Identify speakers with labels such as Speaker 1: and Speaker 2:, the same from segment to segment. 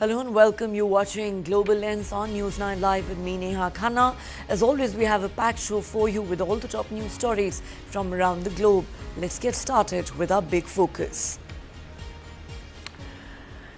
Speaker 1: Hello and welcome. You're watching Global Lens on News9 Live with me, Neha Khanna. As always, we have a packed show for you with all the top news stories from around the globe. Let's get started with our big focus.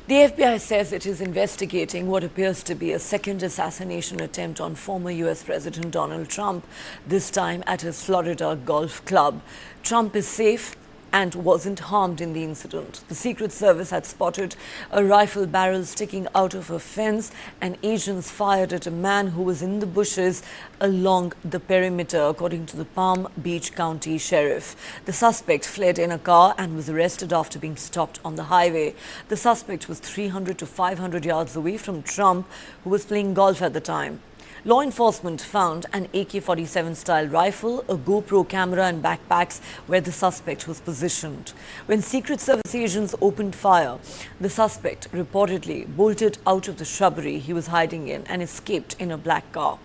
Speaker 1: The FBI says it is investigating what appears to be a second assassination attempt on former US President Donald Trump, this time at his Florida golf club. Trump is safe and wasn't harmed in the incident. The Secret Service had spotted a rifle barrel sticking out of a fence, and agents fired at a man who was in the bushes along the perimeter, according to the Palm Beach County Sheriff. The suspect fled in a car and was arrested after being stopped on the highway. The suspect was 300 to 500 yards away from Trump, who was playing golf at the time. Law enforcement found an AK-47 style rifle, a GoPro camera and backpacks where the suspect was positioned. When Secret Service agents opened fire, the suspect reportedly bolted out of the shrubbery he was hiding in and escaped in a black car.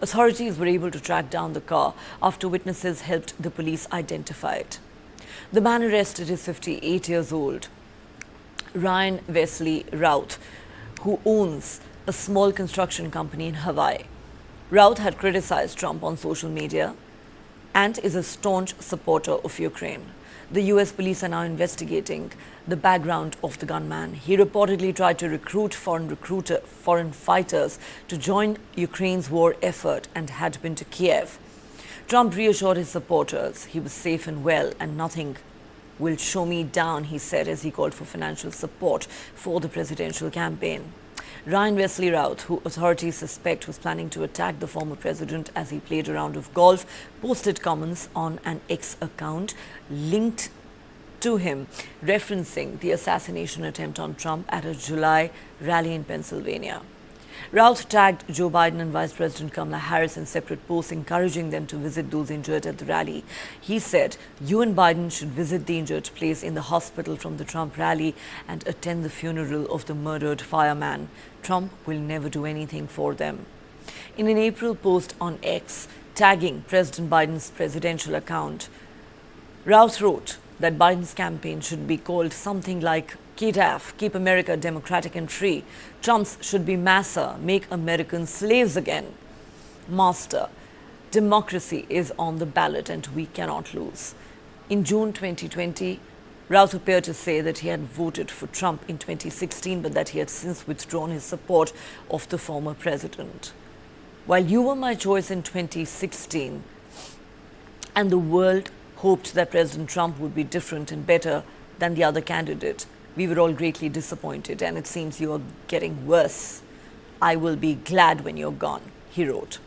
Speaker 1: Authorities were able to track down the car after witnesses helped the police identify it. The man arrested is 58 years old, Ryan Wesley Routh, who owns a small construction company in Hawaii. Routh had criticized Trump on social media and is a staunch supporter of Ukraine. The US police are now investigating the background of the gunman. He reportedly tried to recruit foreign fighters to join Ukraine's war effort and had been to Kiev. Trump reassured his supporters he was safe and well and nothing will show me down, he said, as he called for financial support for the presidential campaign. Ryan Wesley Routh, who authorities suspect was planning to attack the former president as he played a round of golf, posted comments on an X account linked to him, referencing the assassination attempt on Trump at a July rally in Pennsylvania. Routh tagged Joe Biden and Vice President Kamala Harris in separate posts, encouraging them to visit those injured at the rally. He said, "You and Biden should visit the injured place in the hospital from the Trump rally and attend the funeral of the murdered fireman. Trump will never do anything for them." In an April post on X, tagging President Biden's presidential account, Routh wrote that Biden's campaign should be called something like KDAF, Keep America Democratic and Free. Trump's should be Massa, Make Americans Slaves Again. Master, democracy is on the ballot and we cannot lose. In June 2020, Routh appeared to say that he had voted for Trump in 2016, but that he had since withdrawn his support of the former president. While you were my choice in 2016, and the world hoped that President Trump would be different and better than the other candidate, we were all greatly disappointed, and it seems you are getting worse. I will be glad when you're gone, he wrote.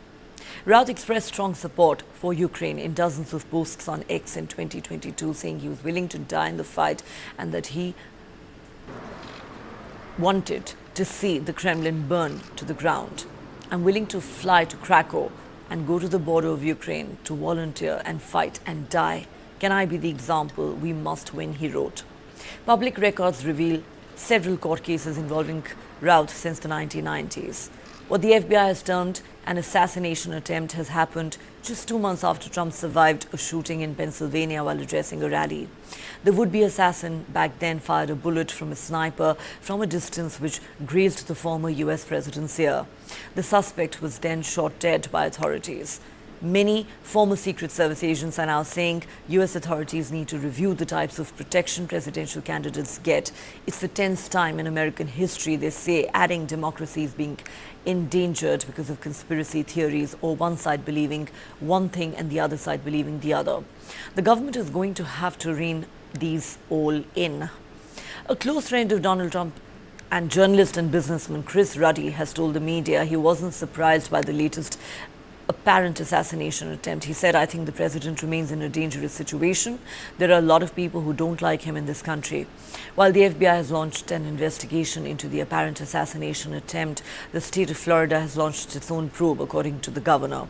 Speaker 1: Routh expressed strong support for Ukraine in dozens of posts on X in 2022, saying he was willing to die in the fight and that he wanted to see the Kremlin burn to the ground. "I'm willing to fly to Krakow and go to the border of Ukraine to volunteer and fight and die. Can I be the example? We must win," he wrote. Public records reveal several court cases involving Routh since the 1990s. What the FBI has termed an assassination attempt has happened just 2 months after Trump survived a shooting in Pennsylvania while addressing a rally. The would-be assassin back then fired a bullet from a sniper from a distance which grazed the former US president's ear. The suspect was then shot dead by authorities. Many former Secret Service agents are now saying US authorities need to review the types of protection presidential candidates get. It's the 10th time in American history, they say, adding democracy is being endangered because of conspiracy theories or one side believing one thing and the other side believing the other. The government is going to have to rein these all in. A close friend of Donald Trump and journalist and businessman Chris Ruddy has told the media he wasn't surprised by the latest apparent assassination attempt. He said, "I think the president remains in a dangerous situation. There are a lot of people who don't like him in this country." While the FBI has launched an investigation into the apparent assassination attempt, the state of Florida has launched its own probe, according to the governor.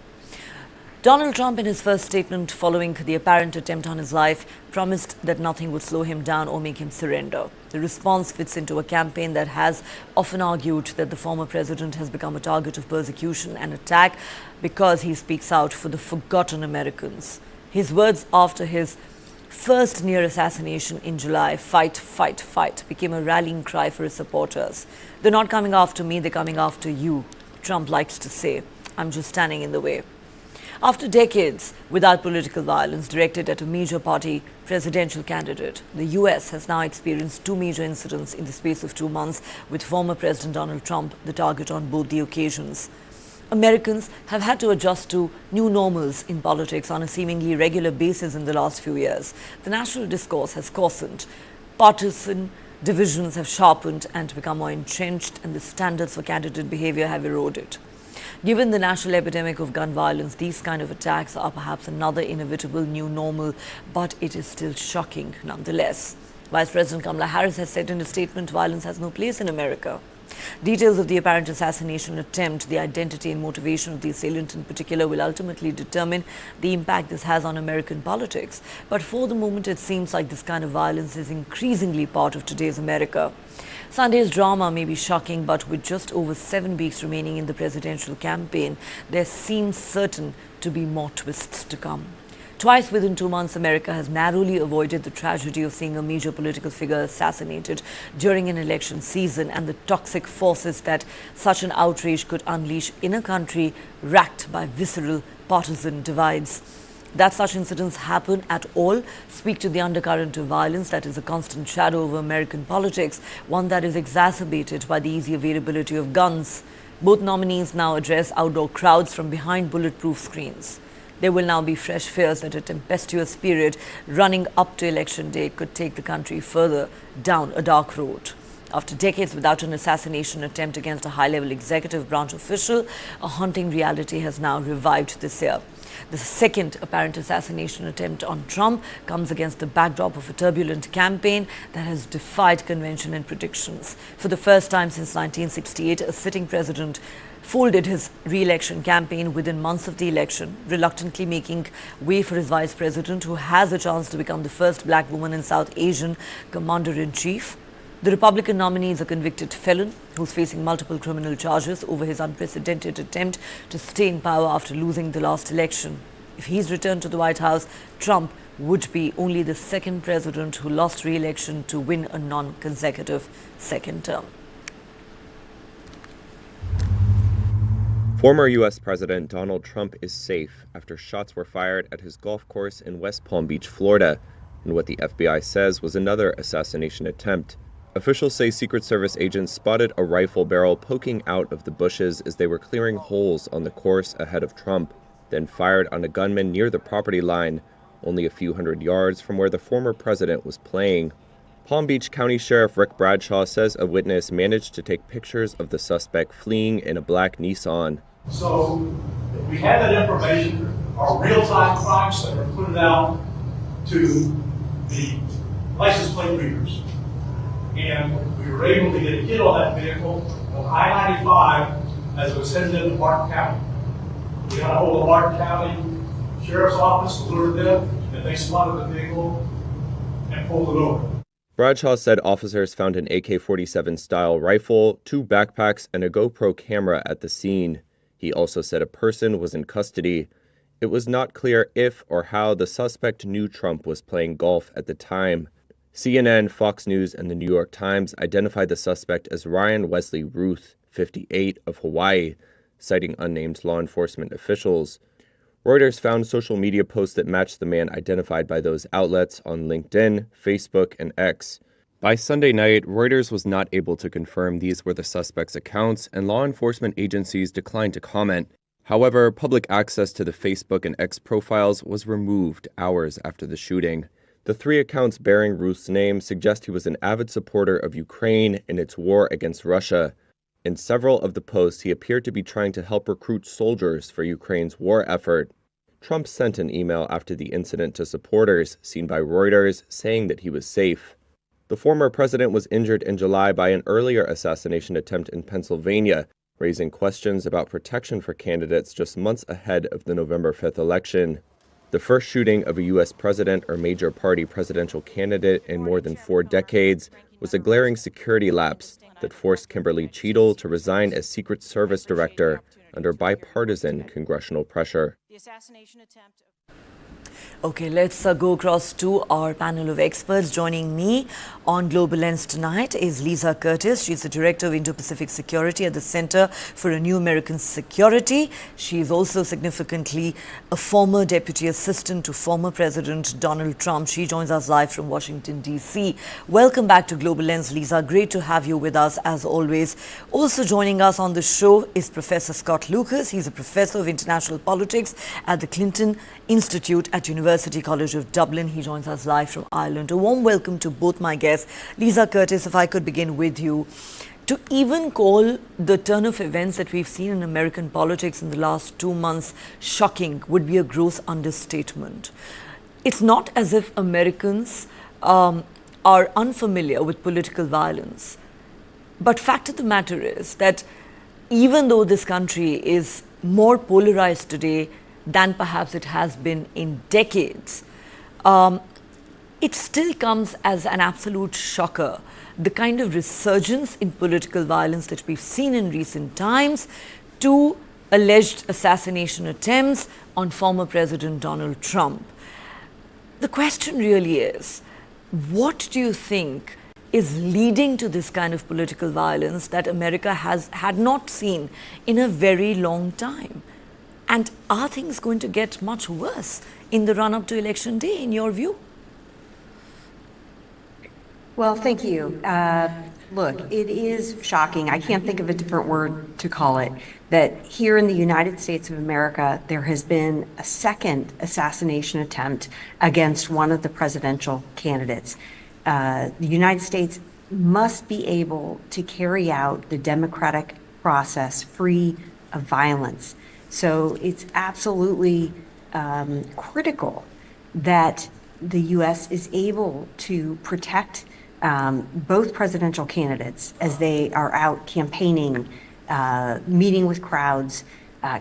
Speaker 1: Donald Trump, in his first statement following the apparent attempt on his life, promised that nothing would slow him down or make him surrender. The response fits into a campaign that has often argued that the former president has become a target of persecution and attack because he speaks out for the forgotten Americans. His words after his first near assassination in July, fight, fight, fight, became a rallying cry for his supporters. They're not coming after me, they're coming after you, Trump likes to say. I'm just standing in the way. After decades without political violence directed at a major party presidential candidate, the US has now experienced two major incidents in the space of 2 months, with former President Donald Trump the target on both the occasions. Americans have had to adjust to new normals in politics on a seemingly regular basis in the last few years. The national discourse has coarsened, partisan divisions have sharpened and become more entrenched, and the standards for candidate behavior have eroded. Given the national epidemic of gun violence, these kind of attacks are perhaps another inevitable new normal, but it is still shocking nonetheless. Vice President Kamala Harris has said in a statement, violence has no place in America. Details of the apparent assassination attempt, the identity and motivation of the assailant in particular, will ultimately determine the impact this has on American politics. But for the moment, it seems like this kind of violence is increasingly part of today's America. Sunday's drama may be shocking, but with just over 7 weeks remaining in the presidential campaign, there seems certain to be more twists to come. Twice within 2 months, America has narrowly avoided the tragedy of seeing a major political figure assassinated during an election season, and the toxic forces that such an outrage could unleash in a country racked by visceral partisan divides. That such incidents happen at all speak to the undercurrent of violence that is a constant shadow over American politics, one that is exacerbated by the easy availability of guns. Both nominees now address outdoor crowds from behind bulletproof screens. There will now be fresh fears that a tempestuous period running up to election day could take the country further down a dark road. After decades without an assassination attempt against a high-level executive branch official, a haunting reality has now revived this year. The second apparent assassination attempt on Trump comes against the backdrop of a turbulent campaign that has defied convention and predictions. For the first time since 1968, a sitting president folded his re-election campaign within months of the election, reluctantly making way for his vice president, who has a chance to become the first black woman and South Asian commander-in-chief. The Republican nominee is a convicted felon who's facing multiple criminal charges over his unprecedented attempt to stay in power after losing the last election. If he's returned to the White House, Trump would be only the second president who lost re-election to win a non-consecutive second term.
Speaker 2: Former U.S. President Donald Trump is safe after shots were fired at his golf course in West Palm Beach, Florida, in what the FBI says was another assassination attempt. Officials say Secret Service agents spotted a rifle barrel poking out of the bushes as they were clearing holes on the course ahead of Trump, then fired on a gunman near the property line, only a few hundred yards from where the former president was playing. Palm Beach County Sheriff Rick Bradshaw says a witness managed to take pictures of the suspect fleeing in a black Nissan.
Speaker 3: So we had that information, our real-time crime center put it out to the license plate readers. And we were able to get a hit on that vehicle on I-95 as it was headed into Martin County. We got a hold of Martin County Sheriff's Office, alerted them, and they spotted the vehicle and pulled it over.
Speaker 2: Bradshaw said officers found an AK-47 style rifle, 2 backpacks, and a GoPro camera at the scene. He also said a person was in custody. It was not clear if or how the suspect knew Trump was playing golf at the time. CNN, Fox News, and the New York Times identified the suspect as Ryan Wesley Ruth, 58, of Hawaii, citing unnamed law enforcement officials. Reuters found social media posts that matched the man identified by those outlets on LinkedIn, Facebook, and X. By Sunday night, Reuters was not able to confirm these were the suspect's accounts, and law enforcement agencies declined to comment. However, public access to the Facebook and X profiles was removed hours after the shooting. The 3 accounts bearing Ruth's name suggest he was an avid supporter of Ukraine in its war against Russia. In several of the posts, he appeared to be trying to help recruit soldiers for Ukraine's war effort. Trump sent an email after the incident to supporters, seen by Reuters, saying that he was safe. The former president was injured in July by an earlier assassination attempt in Pennsylvania, raising questions about protection for candidates just months ahead of the November 5th election. The first shooting of a U.S. president or major party presidential candidate in more than 4 decades was a glaring security lapse that forced Kimberly Cheadle to resign as Secret Service director under bipartisan congressional pressure.
Speaker 1: Okay, let's go across to our panel of experts. Joining me on Global Lens tonight is Lisa Curtis. She's the Director of Indo-Pacific Security at the Center for a New American Security. She is also significantly a former Deputy Assistant to former President Donald Trump. She joins us live from Washington, D.C. Welcome back to Global Lens, Lisa. Great to have you with us, as always. Also joining us on the show is Professor Scott Lucas. He's a Professor of International Politics at the Clinton Institute at University College of Dublin. He joins us live from Ireland. A warm welcome to both my guests. Lisa Curtis, if I could begin with you. To even call the turn of events that we've seen in American politics in the last 2 months shocking would be a gross understatement. It's not as if Americans are unfamiliar with political violence. But fact of the matter is that even though this country is more polarized today than perhaps it has been in decades, it still comes as an absolute shocker, the kind of resurgence in political violence that we've seen in recent times, to alleged assassination attempts on former President Donald Trump. The question really is, what do you think is leading to this kind of political violence that America had not seen in a very long time? And are things going to get much worse in the run-up to Election Day, in your view?
Speaker 4: Well, thank you. Look, it is shocking. I can't think of a different word to call it, that here in the United States of America, there has been a second assassination attempt against one of the presidential candidates. The United States must be able to carry out the democratic process free of violence. So it's absolutely critical that the U.S. is able to protect both presidential candidates as they are out campaigning, meeting with crowds,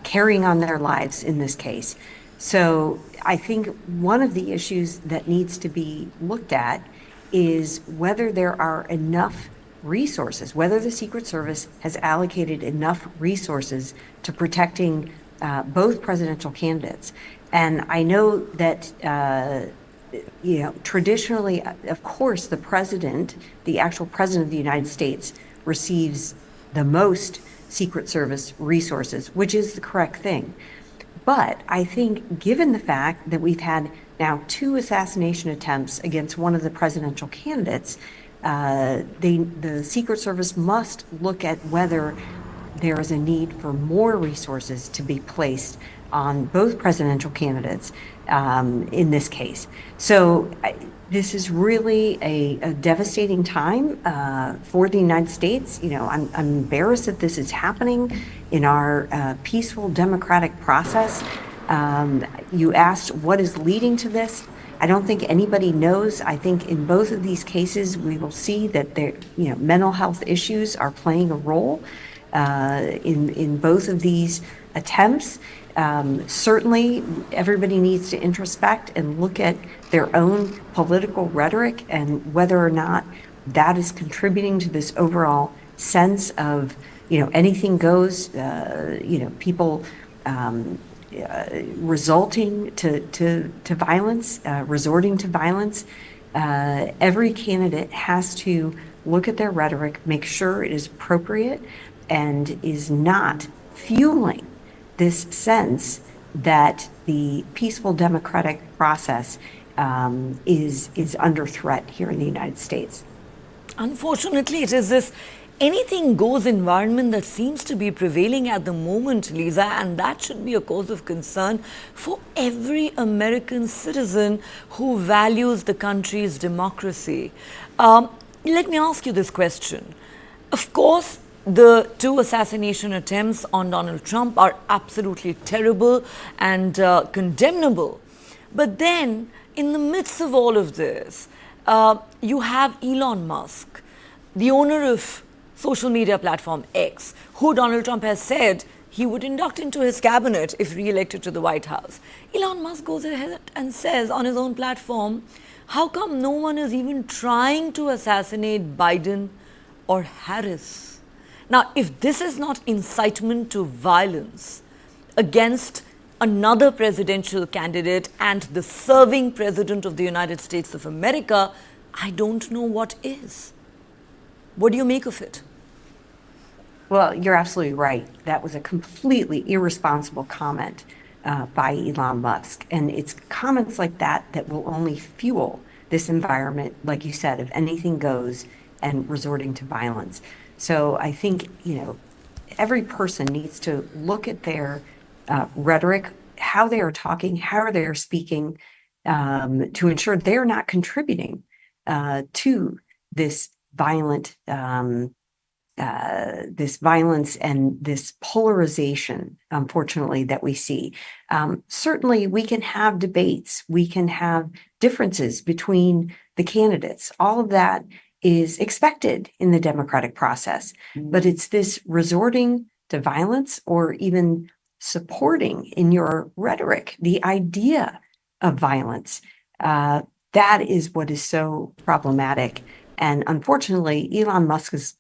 Speaker 4: carrying on their lives in this case. So I think one of the issues that needs to be looked at is whether there are enough resources, whether the Secret Service has allocated enough resources to protecting both presidential candidates. And I know that traditionally, of course, the president, the actual president of the United States, receives the most Secret Service resources, which is the correct thing. But I think given the fact that we've had now 2 assassination attempts against one of the presidential candidates, the Secret Service must look at whether there is a need for more resources to be placed on both presidential candidates in this case. So this is really a devastating time for the United States. I'm embarrassed that this is happening in our peaceful democratic process. You asked what is leading to this. I don't think anybody knows. I think in both of these cases, we will see that mental health issues are playing a role in both of these attempts. Certainly, everybody needs to introspect and look at their own political rhetoric and whether or not that is contributing to this overall sense of, anything goes, people resulting to violence, resorting to violence. Every candidate has to look at their rhetoric, make sure it is appropriate and is not fueling this sense that the peaceful democratic process is under threat here in the United States.
Speaker 1: Unfortunately, it is this anything goes environment that seems to be prevailing at the moment, Lisa, and that should be a cause of concern for every American citizen who values the country's democracy. Let me ask you this question. Of course, the 2 assassination attempts on Donald Trump are absolutely terrible and condemnable. But then, in the midst of all of this, you have Elon Musk, the owner of social media platform X, who Donald Trump has said he would induct into his cabinet if re-elected to the White House. Elon Musk goes ahead and says on his own platform, how come no one is even trying to assassinate Biden or Harris? Now, if this is not incitement to violence against another presidential candidate and the serving president of the United States of America, I don't know what is. What do you make of it?
Speaker 4: Well, you're absolutely right. That was a completely irresponsible comment by Elon Musk. And it's comments like that that will only fuel this environment, like you said, of anything goes and resorting to violence. So I think, every person needs to look at their rhetoric, how they are talking, how they are speaking, to ensure they're not contributing to this violent this violence and this polarization, unfortunately, that we see. Certainly, we can have debates, we can have differences between the candidates. All of that is expected in the democratic process, but it's this resorting to violence or even supporting in your rhetoric the idea of violence. That is what is so problematic. And unfortunately, Elon Musk's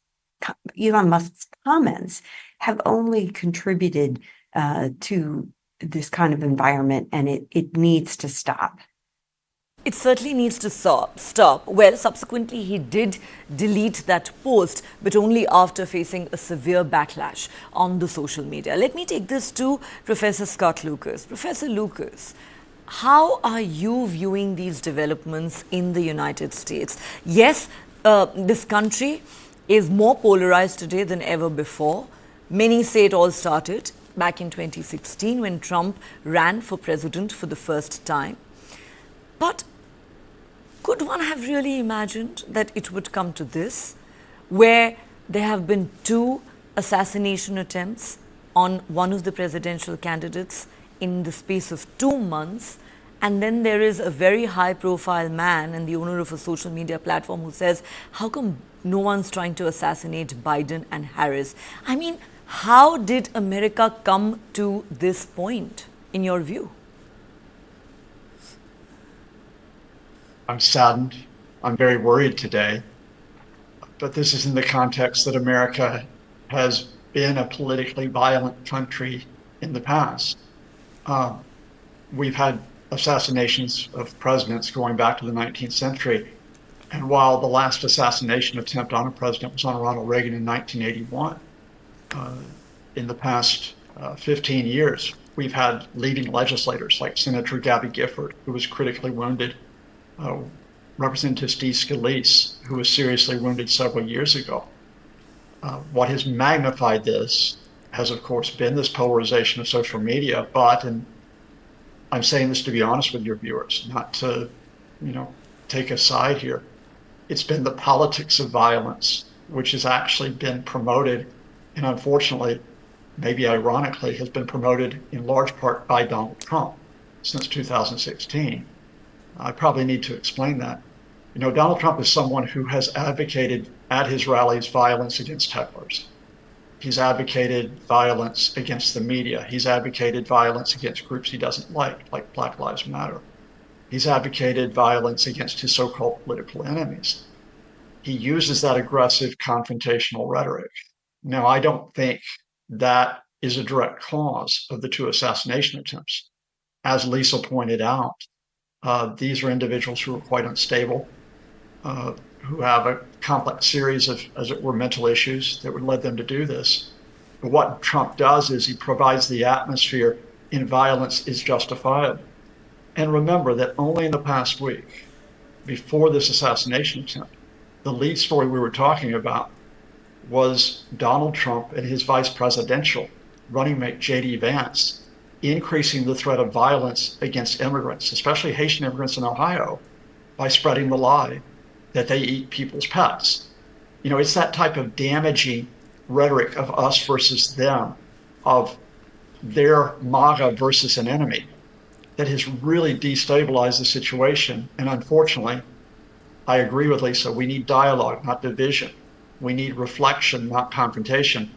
Speaker 4: comments have only contributed to this kind of environment, and it needs to stop.
Speaker 1: It certainly needs to stop. Well, subsequently, he did delete that post, but only after facing a severe backlash on the social media. Let me take this to Professor Scott Lucas. Professor Lucas, how are you viewing these developments in the United States? Yes, this country is more polarized today than ever before. Many say it all started back in 2016 when Trump ran for president for the first time. But could one have really imagined that it would come to this, where there have been 2 assassination attempts on one of the presidential candidates in the space of 2 months, and then there is a very high-profile man and the owner of a social media platform who says, how come no one's trying to assassinate Biden and Harris? I mean, how did America come to this point, in your view?
Speaker 5: I'm saddened. I'm very worried today. But this is in the context that America has been a politically violent country in the past. We've had assassinations of presidents going back to the 19th century. And while the last assassination attempt on a president was on Ronald Reagan in 1981, in the past 15 years, we've had leading legislators like Senator Gabby Gifford, who was critically wounded, Representative Steve Scalise, who was seriously wounded several years ago. What has magnified this has, of course, been this polarization of social media, but, and I'm saying this to be honest with your viewers, not to, take a side here, it's been the politics of violence, which has actually been promoted, and unfortunately, maybe ironically, has been promoted in large part by Donald Trump since 2016. I probably need to explain that. Donald Trump is someone who has advocated at his rallies violence against hecklers. He's advocated violence against the media. He's advocated violence against groups he doesn't like Black Lives Matter. He's advocated violence against his so-called political enemies. He uses that aggressive confrontational rhetoric. Now, I don't think that is a direct cause of the 2 assassination attempts. As Lisa pointed out, these are individuals who are quite unstable, who have a complex series of, as it were, mental issues that would lead them to do this. But what Trump does is he provides the atmosphere in violence is justifiable. And remember that only in the past week, before this assassination attempt, the lead story we were talking about was Donald Trump and his vice presidential running mate, J.D. Vance, increasing the threat of violence against immigrants, especially Haitian immigrants in Ohio, by spreading the lie that they eat people's pets. It's that type of damaging rhetoric of us versus them, of their MAGA versus an enemy, that has really destabilized the situation. And unfortunately, I agree with Lisa, we need dialogue, not division. We need reflection, not confrontation.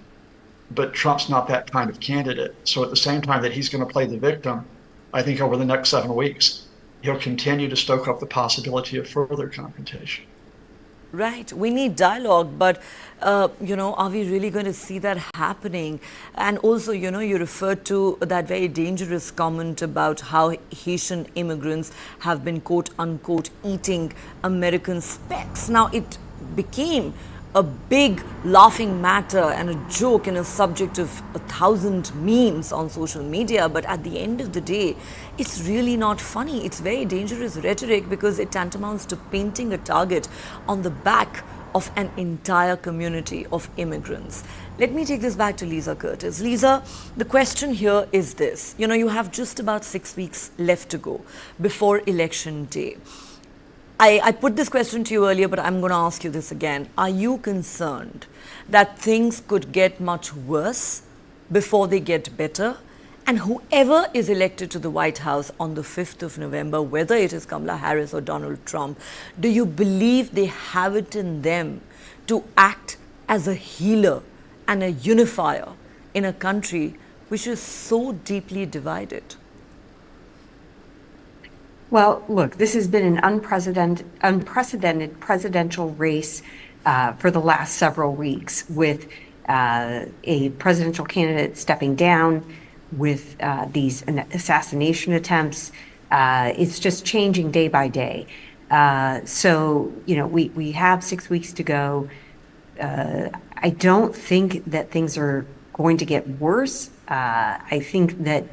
Speaker 5: But Trump's not that kind of candidate. So at the same time that he's going to play the victim, I think over the next 7 weeks, he'll continue to stoke up the possibility of further confrontation.
Speaker 1: Right. We need dialogue, but, are we really going to see that happening? And also, you referred to that very dangerous comment about how Haitian immigrants have been, quote unquote, eating American specs. Now, it became a big laughing matter and a joke and a subject of 1,000 memes on social media. But at the end of the day, it's really not funny. It's very dangerous rhetoric because it tantamounts to painting a target on the back of an entire community of immigrants. Let me take this back to Lisa Curtis. Lisa, the question here is this. You have just about 6 weeks left to go before election day. I put this question to you earlier, but I'm going to ask you this again. Are you concerned that things could get much worse before they get better? And whoever is elected to the White House on the 5th of November, whether it is Kamala Harris or Donald Trump, do you believe they have it in them to act as a healer and a unifier in a country which is so deeply divided?
Speaker 4: Well, look, this has been an unprecedented presidential race for the last several weeks, with a presidential candidate stepping down, with these assassination attempts. It's just changing day by day. So, we have 6 weeks to go. I don't think that things are going to get worse. I think that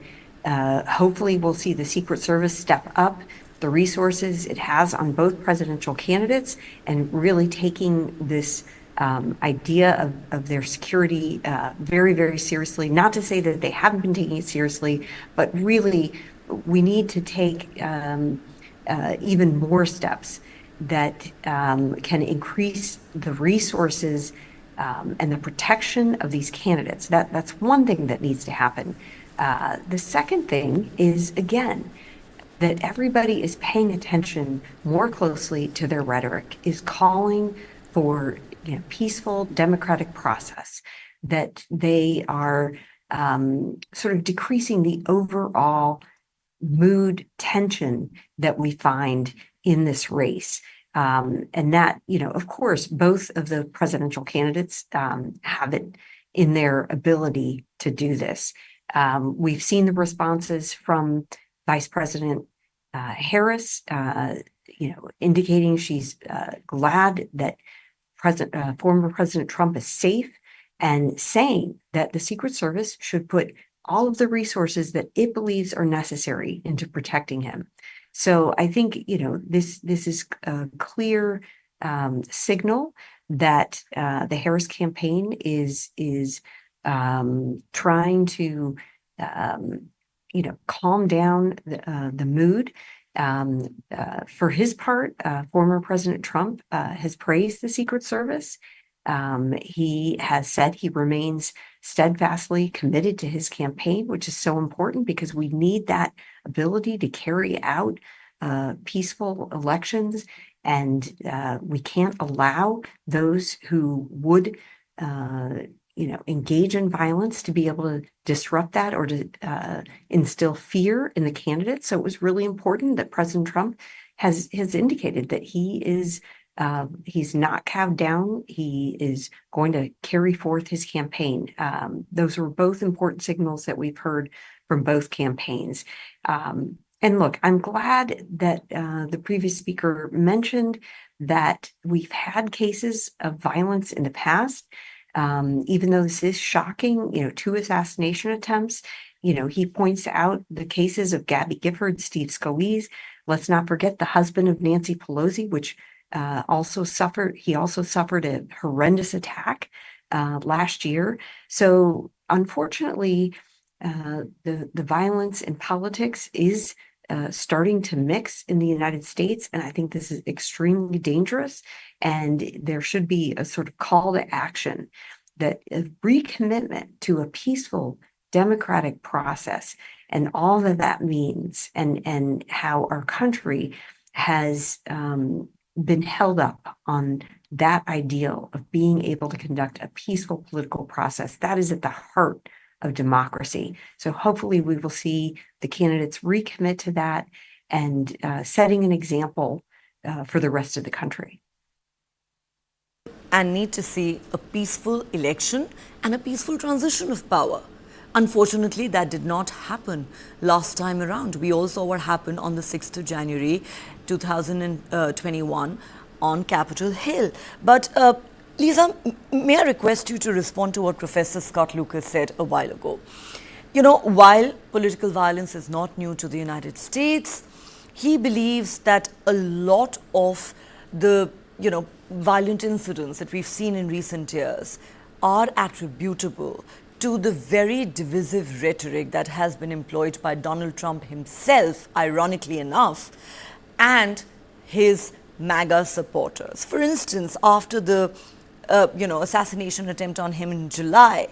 Speaker 4: hopefully we'll see the Secret Service step up the resources it has on both presidential candidates and really taking this idea of their security very, very seriously. Not to say that they haven't been taking it seriously, but really we need to take even more steps that can increase the resources and the protection of these candidates. That's one thing that needs to happen. The second thing is, again, that everybody is paying attention more closely to their rhetoric, is calling for peaceful democratic process, that they are sort of decreasing the overall mood tension that we find in this race. And that, of course, both of the presidential candidates have it in their ability to do this. We've seen the responses from Vice President Harris, indicating she's glad that former President Trump is safe, and saying that the Secret Service should put all of the resources that it believes are necessary into protecting him. So I think, this is a clear signal that the Harris campaign is trying to calm down the mood. For his part, former President Trump has praised the Secret Service. He has said he remains steadfastly committed to his campaign, which is so important because we need that ability to carry out peaceful elections. And we can't allow those who would engage in violence to be able to disrupt that or to instill fear in the candidates. So it was really important that President Trump has indicated that he's not cowed down. He is going to carry forth his campaign. Those were both important signals that we've heard from both campaigns. And look, I'm glad that the previous speaker mentioned that we've had cases of violence in the past. Even though this is shocking, 2 assassination attempts, he points out the cases of Gabby Gifford, Steve Scalise. Let's not forget the husband of Nancy Pelosi, which also suffered a horrendous attack last year. So unfortunately, the violence in politics is starting to mix in the United States. And I think this is extremely dangerous. And there should be a sort of call to action, that a recommitment to a peaceful democratic process and all that means, and how our country has been held up on that ideal of being able to conduct a peaceful political process. That is at the heart of democracy. So hopefully we will see the candidates recommit to that and setting an example for the rest of the country.
Speaker 1: and need to see a peaceful election and a peaceful transition of power. Unfortunately, that did not happen last time around. We all saw what happened on the 6th of January 2021 on Capitol Hill. But Lisa, may I request you to respond to what Professor Scott Lucas said a while ago? You know, while political violence is not new to the United States, he believes that a lot of the, violent incidents that we've seen in recent years are attributable to the very divisive rhetoric that has been employed by Donald Trump himself, ironically enough, and his MAGA supporters. For instance, after the assassination attempt on him in July,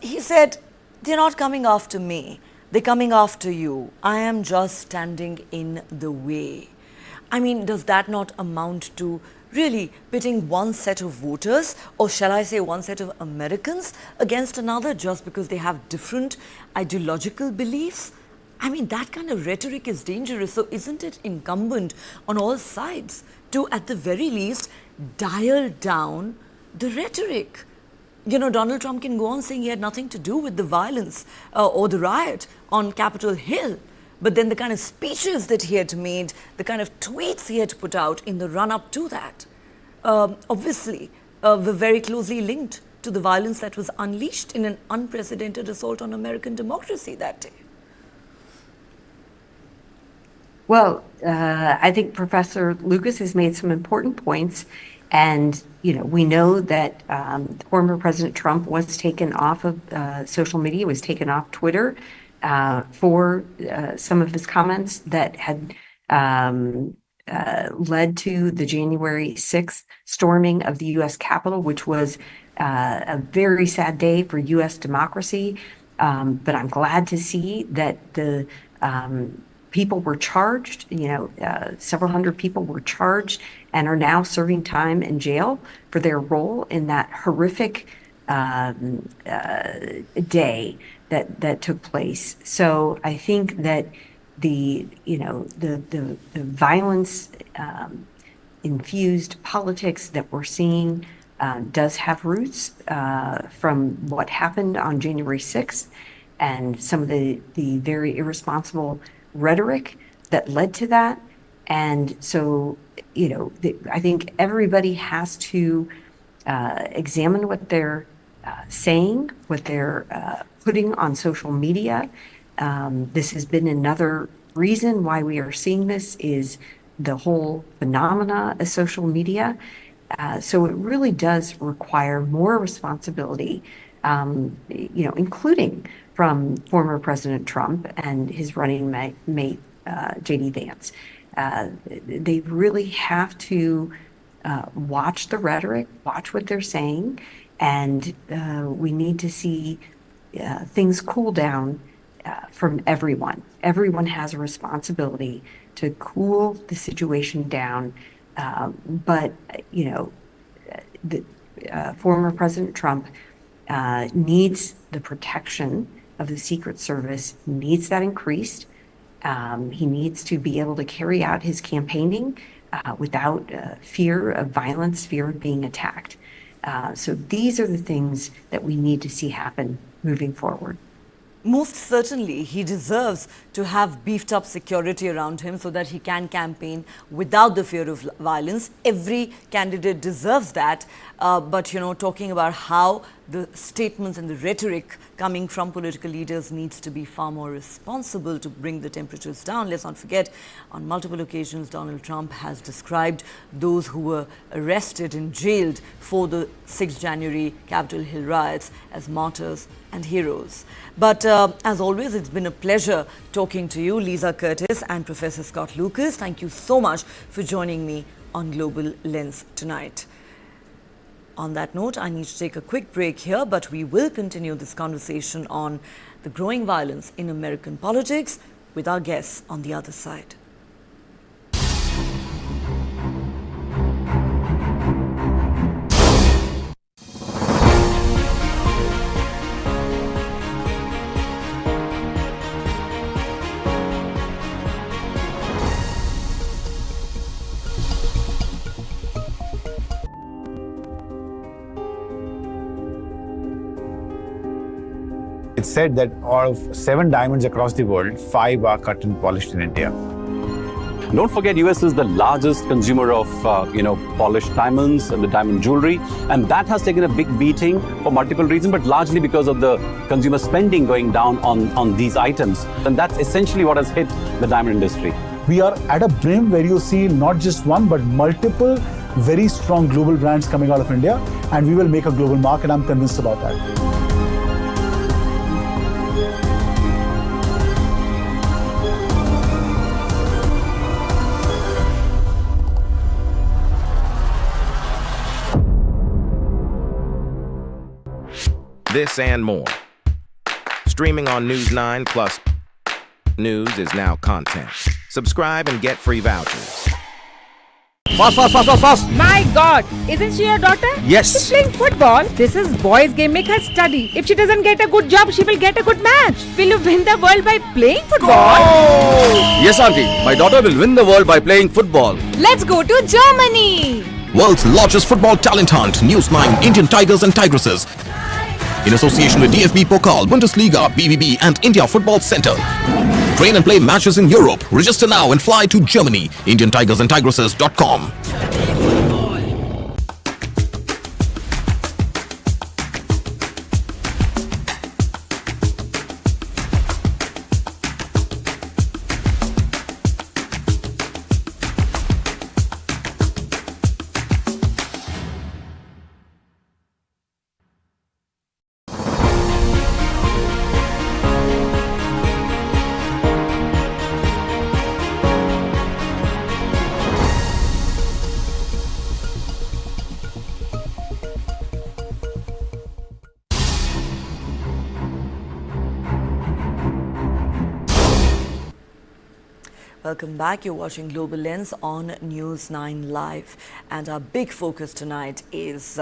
Speaker 1: he said, "They're not coming after me, they're coming after you. I am just standing in the way." I mean, does that not amount to really pitting one set of voters, or shall I say one set of Americans, against another just because they have different ideological beliefs? I mean, that kind of rhetoric is dangerous. So isn't it incumbent on all sides to, at the very least, dial down the rhetoric? Donald Trump can go on saying he had nothing to do with the violence or the riot on Capitol Hill. But then the kind of speeches that he had made, the kind of tweets he had put out in the run-up to that, obviously were very closely linked to the violence that was unleashed in an unprecedented assault on American democracy that day.
Speaker 4: Well, I think Professor Lucas has made some important points. And, we know that former President Trump was taken off of social media, was taken off Twitter for some of his comments that had led to the January 6th storming of the U.S. Capitol, which was a very sad day for U.S. democracy. But I'm glad to see that the people were charged, several hundred people were charged and are now serving time in jail for their role in that horrific day that took place. So I think that the violence infused politics that we're seeing does have roots from what happened on January 6th and some of the very irresponsible rhetoric that led to that. And so, I think everybody has to examine what they're saying, what they're putting on social media. This has been another reason why we are seeing this is the whole phenomena of social media. So it really does require more responsibility, including from former President Trump and his running mate, J.D. Vance. They really have to watch the rhetoric, watch what they're saying, and we need to see things cool down from everyone. Everyone has a responsibility to cool the situation down. But former President Trump needs the protection of the Secret Service, needs that increased. He needs to be able to carry out his campaigning without fear of violence, fear of being attacked. So these are the things that we need to see happen moving forward.
Speaker 1: Most certainly, he deserves to have beefed up security around him so that he can campaign without the fear of violence. Every candidate deserves that. But, talking about how the statements and the rhetoric coming from political leaders needs to be far more responsible to bring the temperatures down. Let's not forget, on multiple occasions, Donald Trump has described those who were arrested and jailed for the 6th January Capitol Hill riots as martyrs and heroes. But as always, it's been a pleasure talking to you, Lisa Curtis and Professor Scott Lucas. Thank you so much for joining me on Global Lens tonight. On that note, I need to take a quick break here, but we will continue this conversation on the growing violence in American politics with our guests on the other side.
Speaker 6: It's said that out of 7 diamonds across the world, 5 are cut and polished in India.
Speaker 7: Don't forget, US is the largest consumer of, polished diamonds and the diamond jewelry. And that has taken a big beating for multiple reasons, but largely because of the consumer spending going down on these items. And that's essentially what has hit the diamond industry.
Speaker 8: We are at a brim where you see not just one, but multiple very strong global brands coming out of India. And we will make a global mark, and I'm convinced about that.
Speaker 9: This and more. Streaming on News9 plus news is now content. Subscribe and get free vouchers.
Speaker 10: Fast. My God, isn't she your daughter?
Speaker 11: Yes.
Speaker 10: She's playing football. This is boys' game. Make her study. If she doesn't get a good job, she will get a good match. Will you win the world by playing football?
Speaker 11: Yes, auntie. My daughter will win the world by playing football.
Speaker 10: Let's go to Germany.
Speaker 9: World's largest football talent hunt, News9 Indian Tigers and Tigresses. In association with DFB Pokal, Bundesliga, BVB and India Football Center. Train and play matches in Europe. Register now and fly to Germany. IndianTigersandTigresses.com.
Speaker 1: Welcome back. You're watching Global Lens on News9 Live. And our big focus tonight is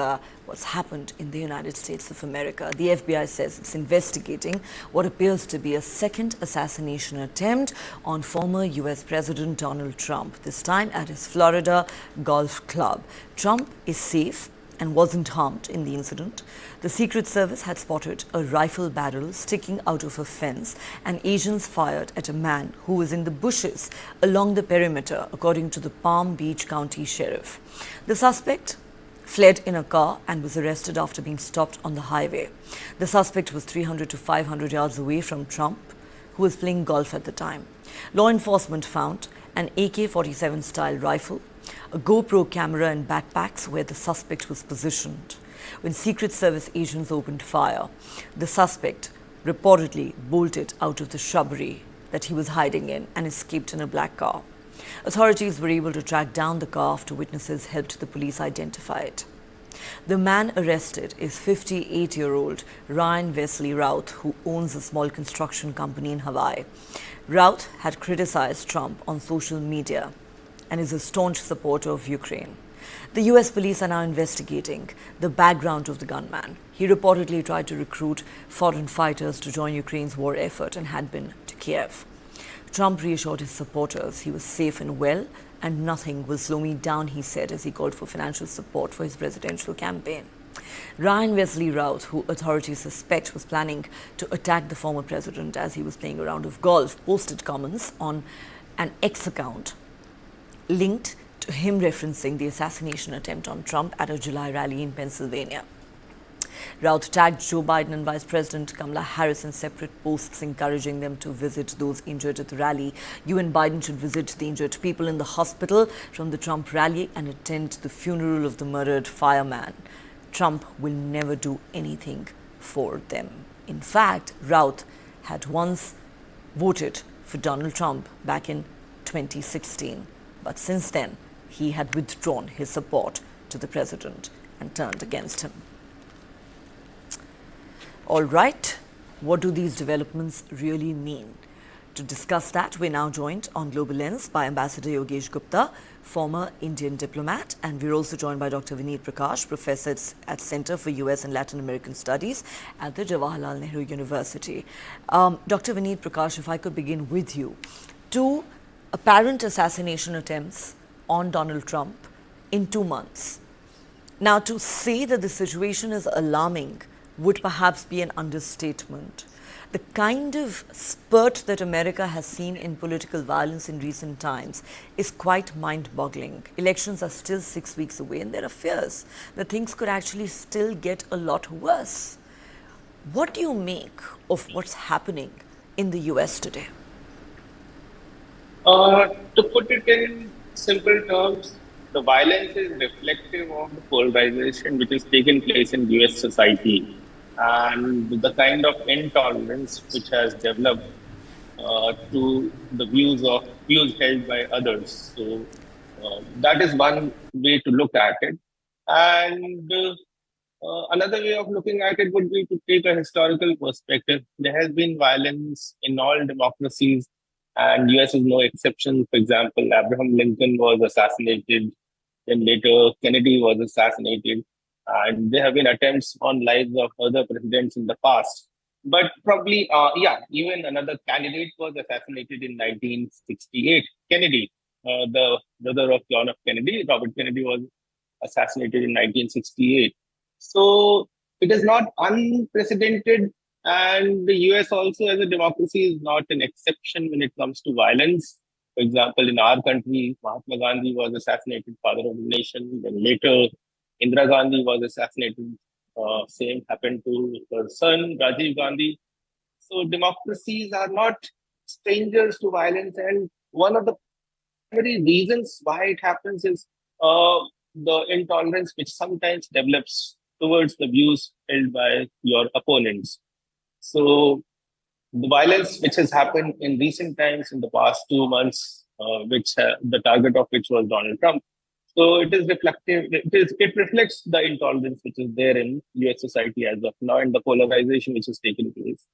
Speaker 1: what's happened in the United States of America. The FBI says it's investigating what appears to be a second assassination attempt on former US President Donald Trump, this time at his Florida golf club. Trump is safe and wasn't harmed in the incident. The Secret Service had spotted a rifle barrel sticking out of a fence, and agents fired at a man who was in the bushes along the perimeter, according to the Palm Beach County Sheriff. The suspect fled in a car and was arrested after being stopped on the highway. The suspect was 300 to 500 yards away from Trump, who was playing golf at the time. Law enforcement found an AK-47 style rifle, a GoPro camera and backpacks where the suspect was positioned. When Secret Service agents opened fire, the suspect reportedly bolted out of the shrubbery that he was hiding in and escaped in a black car. Authorities were able to track down the car after witnesses helped the police identify it. The man arrested is 58-year-old Ryan Wesley Routh, who owns a small construction company in Hawaii. Routh had criticized Trump on social media and is a staunch supporter of Ukraine. The US police are now investigating the background of the gunman. He reportedly tried to recruit foreign fighters to join Ukraine's war effort and had been to Kiev. Trump reassured his supporters he was safe and well, and nothing will slow me down, he said, as he called for financial support for his presidential campaign. Ryan Wesley Routh, who authorities suspect was planning to attack the former president as he was playing a round of golf, posted comments on an X account linked to him referencing the assassination attempt on Trump at a July rally in Pennsylvania. Routh tagged Joe Biden and Vice President Kamala Harris in separate posts, encouraging them to visit those injured at the rally. You and Biden should visit the injured people in the hospital from the Trump rally and attend the funeral of the murdered fireman. Trump will never do anything for them. In fact, Routh had once voted for Donald Trump back in 2016. But since then, he had withdrawn his support to the president and turned against him. All right, what do these developments really mean? To discuss that, we're now joined on Global Lens by Ambassador Yogesh Gupta, former Indian diplomat, and we're also joined by Dr. Vineet Prakash, professor at Center for US and Latin American Studies at the Jawaharlal Nehru University. Dr. Vineet Prakash, if I could begin with you. Two apparent assassination attempts on Donald Trump in 2 months. Now, to say that the situation is alarming would perhaps be an understatement. The kind of spurt that America has seen in political violence in recent times is quite mind-boggling. Elections are still 6 weeks away, and there are fears that things could actually still get a lot worse. What do you make of what's happening in the US today?
Speaker 12: To put it in simple terms, the violence is reflective of the polarization which is taking place in US society and the kind of intolerance which has developed to the views held by others. So that is one way to look at it. And another way of looking at it would be to take a historical perspective. There has been violence in all democracies, and US is no exception. For example, Abraham Lincoln was assassinated, then later Kennedy was assassinated, and there have been attempts on lives of other presidents in the past. But probably, even another candidate was assassinated in 1968. Kennedy, the brother of John F. Kennedy, Robert Kennedy, was assassinated in 1968. So it is not unprecedented, and the US also as a democracy is not an exception when it comes to violence. For example, in our country, Mahatma Gandhi was assassinated, father of the nation. Then later, Indira Gandhi was assassinated. Same happened to her son, Rajiv Gandhi. So democracies are not strangers to violence, and one of the primary reasons why it happens is the intolerance which sometimes develops towards the views held by your opponents. So the violence which has happened in recent times in the past 2 months, which the target of which was Donald Trump. So it is reflective. It reflects the intolerance which is there in US society as of now and the polarization which is taking place.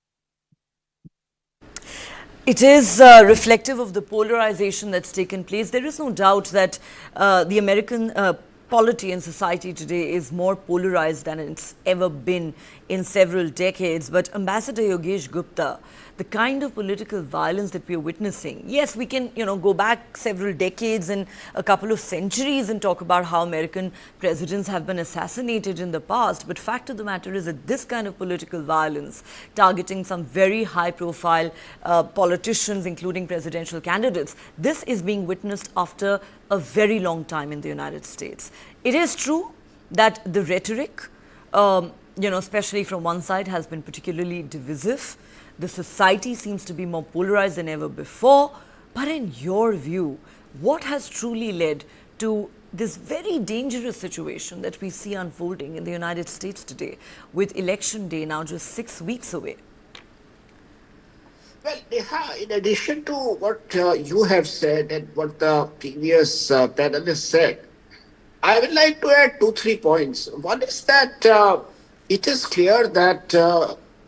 Speaker 1: It is reflective of the polarization that's taken place. There is no doubt that the American polity and society today is more polarized than it's ever been in several decades. But Ambassador Yogesh Gupta, the kind of political violence that we're witnessing, yes, we can, go back several decades and a couple of centuries and talk about how American presidents have been assassinated in the past. But fact of the matter is that this kind of political violence targeting some very high profile politicians, including presidential candidates, this is being witnessed after a very long time in the United States. It is true that the rhetoric, especially from one side, has been particularly divisive. The society seems to be more polarized than ever before. But in your view, what has truly led to this very dangerous situation that we see unfolding in the United States today, with election day now just 6 weeks away?
Speaker 13: Well, Neha, in addition to what you have said and what the previous panelists said, I would like to add 2-3 points. One is that it is clear that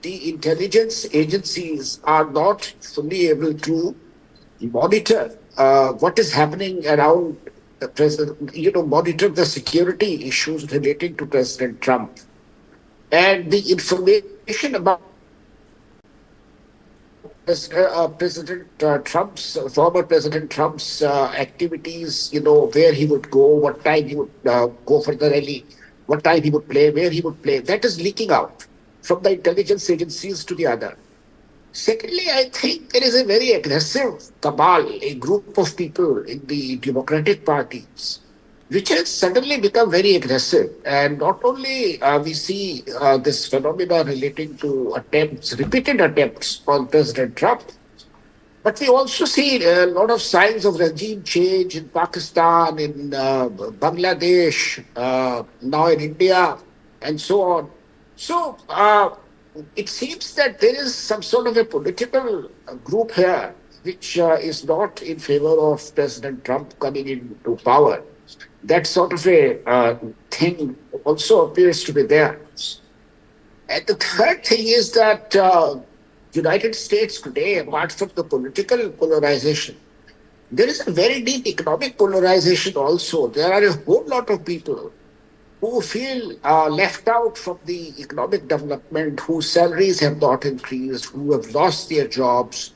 Speaker 13: the intelligence agencies are not fully able to monitor what is happening around the president, monitor the security issues relating to President Trump. And the information about former President Trump's activities, where he would go, what time he would go for the rally, what time he would play, where he would play, that is leaking out from the intelligence agencies to the other. Secondly, I think there is a very aggressive cabal, a group of people in the Democratic parties, which has suddenly become very aggressive. And not only we see this phenomena relating to repeated attempts on President Trump, but we also see a lot of signs of regime change in Pakistan, in Bangladesh, now in India, and so on. So it seems that there is some sort of a political group here which is not in favor of President Trump coming into power. That sort of a thing also appears to be there. And the third thing is that United States today, apart from the political polarization, there is a very deep economic polarization also. There are a whole lot of people who feel left out from the economic development, whose salaries have not increased, who have lost their jobs,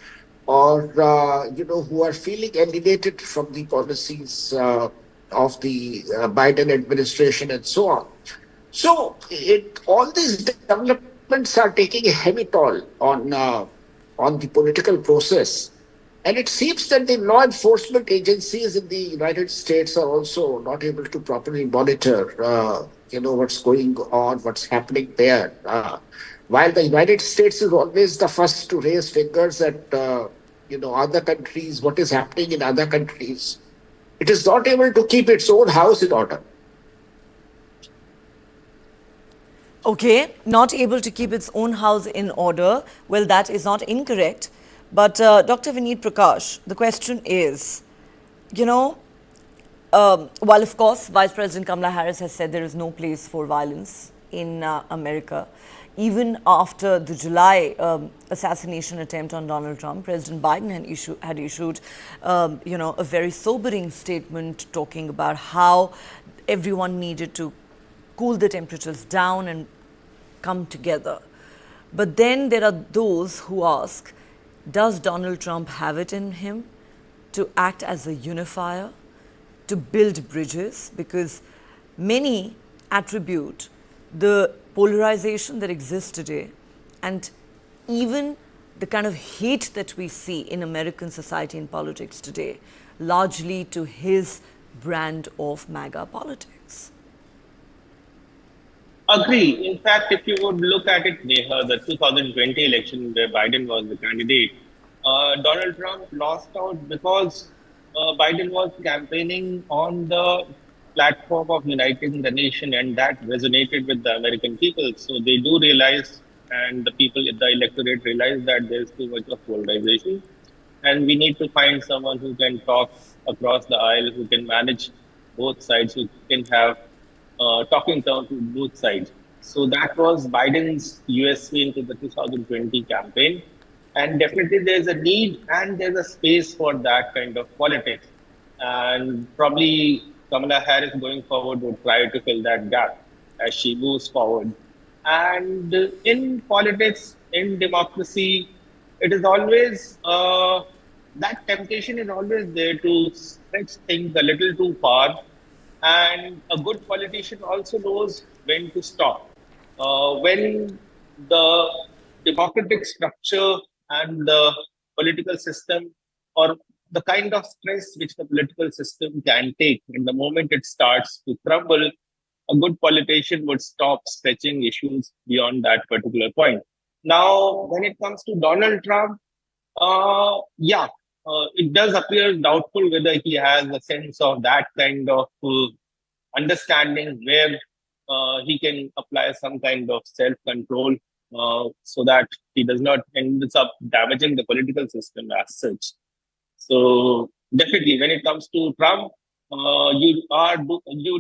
Speaker 13: or who are feeling alienated from the policies of the Biden administration and so on. So all these developments developments are taking a heavy toll on the political process. And it seems that the law enforcement agencies in the United States are also not able to properly monitor, what's going on, what's happening there. While the United States is always the first to raise fingers at, other countries, what is happening in other countries, it is not able to keep its own house in order.
Speaker 1: Okay, not able to keep its own house in order. Well, that is not incorrect. But Dr. Vineet Prakash, the question is, while of course Vice President Kamala Harris has said there is no place for violence in America, even after the July assassination attempt on Donald Trump, President Biden had issued a very sobering statement talking about how everyone needed to cool the temperatures down and come together. But then there are those who ask, does Donald Trump have it in him to act as a unifier, to build bridges? Because many attribute the polarization that exists today and even the kind of hate that we see in American society and politics today, largely to his brand of MAGA politics.
Speaker 12: Agree. In fact, if you would look at it, Neha, the 2020 election where Biden was the candidate, Donald Trump lost out because Biden was campaigning on the platform of uniting the nation, and that resonated with the American people. So they do realize, and the people in the electorate realize that there's too much of polarization, and we need to find someone who can talk across the aisle, who can manage both sides, who can have talking terms with both sides. So that was Biden's USP into the 2020 campaign. And definitely there's a need and there's a space for that kind of politics. And probably Kamala Harris going forward would try to fill that gap as she moves forward. And in politics, in democracy, it is always, that temptation is always there to stretch things a little too far. And a good politician also knows when to stop. When the democratic structure and the political system, or the kind of stress which the political system can take, and the moment it starts to crumble, a good politician would stop stretching issues beyond that particular point. Now, when it comes to Donald Trump, it does appear doubtful whether he has a sense of that kind of understanding where he can apply some kind of self-control so that he does not end up damaging the political system as such. So definitely, when it comes to Trump, you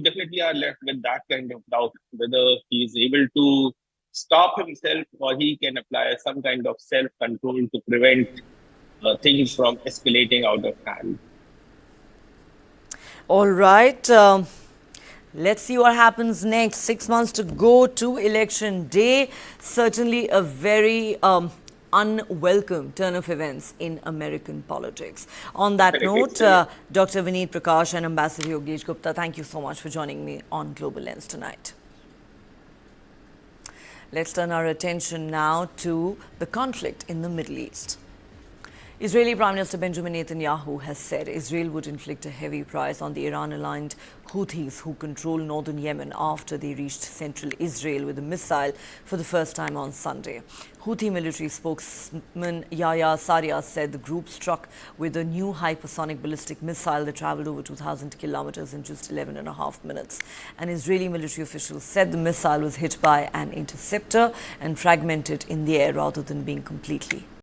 Speaker 12: definitely are left with that kind of doubt whether he is able to stop himself or he can apply some kind of self-control to prevent things from escalating out of hand.
Speaker 1: All right. Let's see what happens next. 6 months to go to election day. Certainly a very unwelcome turn of events in American politics. On that note, Dr. Vineet Prakash and Ambassador Yogesh Gupta, thank you so much for joining me on Global Lens tonight. Let's turn our attention now to the conflict in the Middle East. Israeli Prime Minister Benjamin Netanyahu has said Israel would inflict a heavy price on the Iran-aligned Houthis who control northern Yemen after they reached central Israel with a missile for the first time on Sunday. Houthi military spokesman Yahya Saria said the group struck with a new hypersonic ballistic missile that traveled over 2,000 kilometers in just 11.5 minutes. An Israeli military official said the missile was hit by an interceptor and fragmented in the air rather than being completely